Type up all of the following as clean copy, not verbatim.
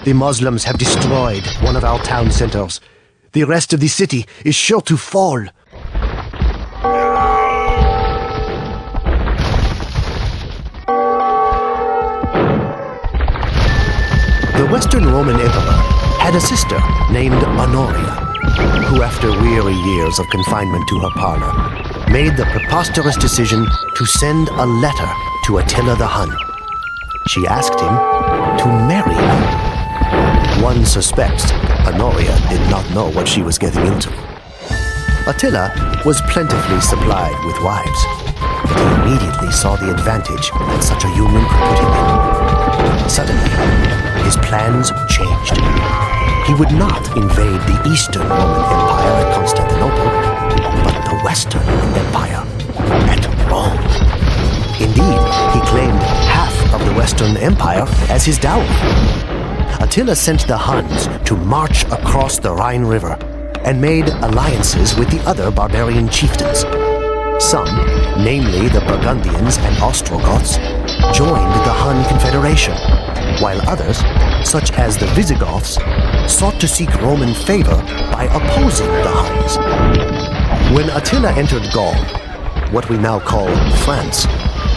The Muslims have destroyed one of our town centers. The rest of the city is sure to fall. The Western Roman Emperor had a sister named Honoria, who after weary years of confinement to her parlor, made the preposterous decision to send a letter to Attila the Hun. She asked him to marry her. One suspects Honoria did not know what she was getting into. Attila was plentifully supplied with wives, but he immediately saw the advantage that such a union could put him in. Suddenly, his plans changed. He would not invade the Eastern Roman Empire at Constantinople, but the Western Empire at Rome. Indeed, he claimed half of the Western Empire as his dowry. Attila sent the Huns to march across the Rhine River and made alliances with the other barbarian chieftains. Some, namely the Burgundians and Ostrogoths, joined the Hun Confederation, while others, such as the Visigoths, sought to seek Roman favor by opposing the Huns. When Attila entered Gaul, what we now call France,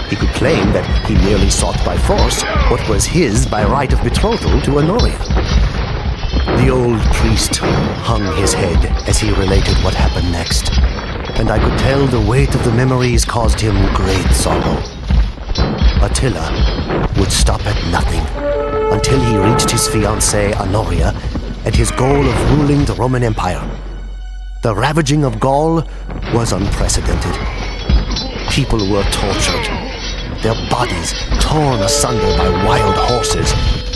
he could claim that he merely sought by force what was his by right of betrothal to Honoria. The old priest hung his head as he related what happened next, and I could tell the weight of the memories caused him great sorrow. Attila would stop at nothing until he reached his fiancée Honoria and his goal of ruling the Roman Empire. The ravaging of Gaul was unprecedented. People were tortured, their bodies torn asunder by wild horses,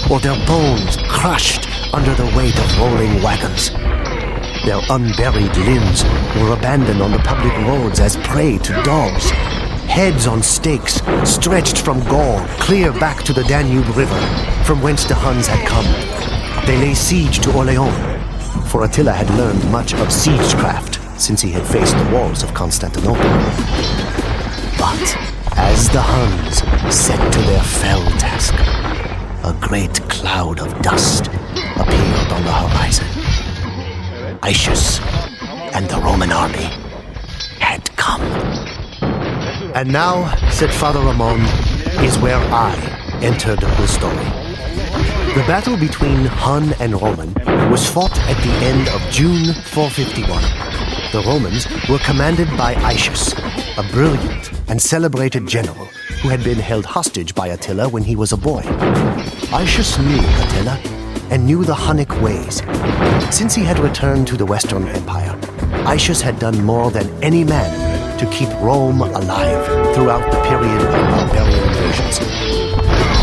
or their bones crushed under the weight of rolling wagons. Their unburied limbs were abandoned on the public roads as prey to dogs. Heads on stakes stretched from Gaul clear back to the Danube River, from whence the Huns had come. They lay siege to Orleans, for Attila had learned much of siegecraft since he had faced the walls of Constantinople. But as the Huns set to their fell task, a great cloud of dust appeared on the horizon. Aetius and the Roman army had come. And now, said Father Ramon, is where I entered the story. The battle between Hun and Roman was fought at the end of June 451. The Romans were commanded by Aetius, a brilliant and celebrated general who had been held hostage by Attila when he was a boy. Aetius knew Attila and knew the Hunnic ways. Since he had returned to the Western Empire, Aetius had done more than any man to keep Rome alive throughout the period of barbarian invasions.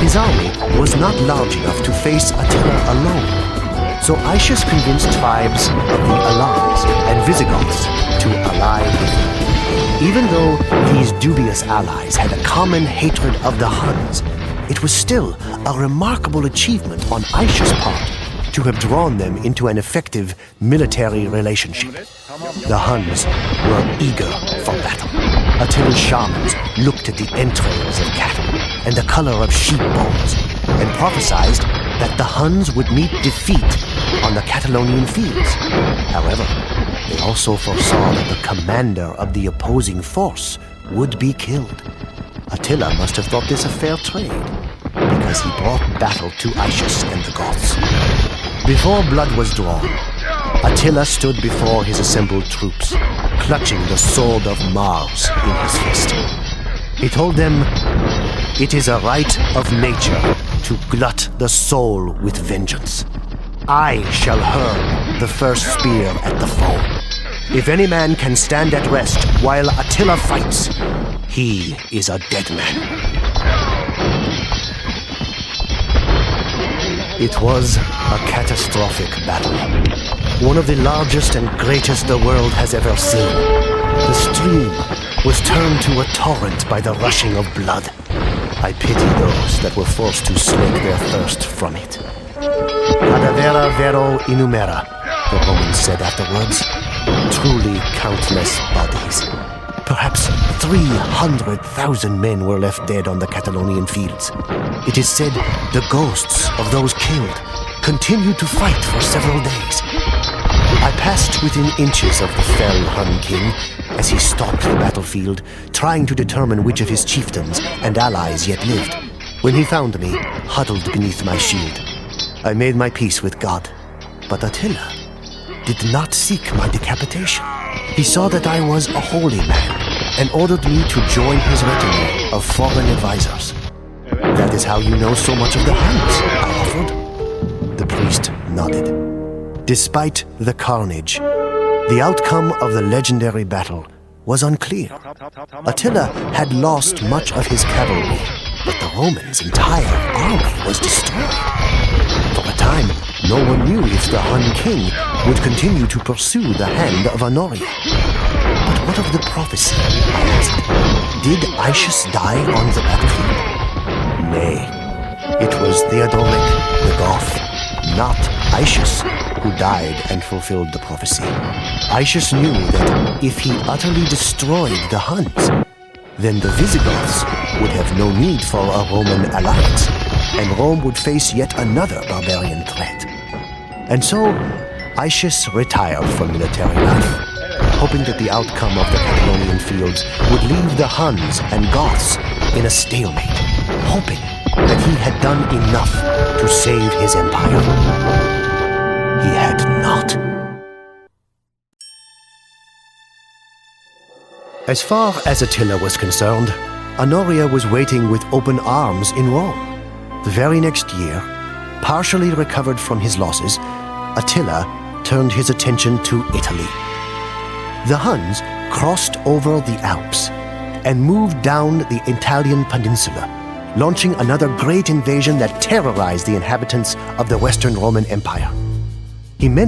His army was not large enough to face Attila alone, so Aetius convinced tribes of the Alans and Visigoths to ally with him. Even though these dubious allies had a common hatred of the Huns, it was still a remarkable achievement on Aetius' part to have drawn them into an effective military relationship. The Huns were eager for battle. Attila's shamans looked at the entrails of cattle and the color of sheep bones and prophesied that the Huns would meet defeat on the Catalonian fields. However, they also foresaw that the commander of the opposing force would be killed. Attila must have thought this a fair trade, because he brought battle to Aetius and the Goths. Before blood was drawn, Attila stood before his assembled troops, clutching the sword of Mars in his fist. He told them, "It is a right of nature to glut the soul with vengeance. I shall hurl the first spear at the foe. If any man can stand at rest while Attila fights, he is a dead man." It was a catastrophic battle, one of the largest and greatest the world has ever seen. The stream was turned to a torrent by the rushing of blood. I pity those that were forced to slake their thirst from it. Cadavera vero innumera, the Romans said afterwards. Truly countless bodies. Perhaps 300,000 men were left dead on the Catalonian fields. It is said the ghosts of those killed continued to fight for several days. I passed within inches of the fell Hun king as he stalked the battlefield, trying to determine which of his chieftains and allies yet lived, when he found me huddled beneath my shield. I made my peace with God, but Attila did not seek my decapitation. He saw that I was a holy man and ordered me to join his retinue of foreign advisors. "That is how you know so much of the Huns," I offered. The priest nodded. Despite the carnage, the outcome of the legendary battle was unclear. Attila had lost much of his cavalry, but the Romans' entire army was destroyed. For a time, no one knew if the Hun king would continue to pursue the hand of Honoria. But what of the prophecy? I asked. Did Aetius die on the battlefield? Nay, it was Theodoric the Goth, not Aetius, who died and fulfilled the prophecy. Aetius knew that if he utterly destroyed the Huns, then the Visigoths would have no need for a Roman alliance, and Rome would face yet another barbarian threat. And so, Aetius retired from military life, hoping that the outcome of the Catalonian fields would leave the Huns and Goths in a stalemate, hoping that he had done enough to save his empire. He had not. As far as Attila was concerned, Honoria was waiting with open arms in Rome. The very next year, partially recovered from his losses, Attila turned his attention to Italy. The Huns crossed over the Alps and moved down the Italian peninsula, launching another great invasion that terrorized the inhabitants of the Western Roman Empire. He meant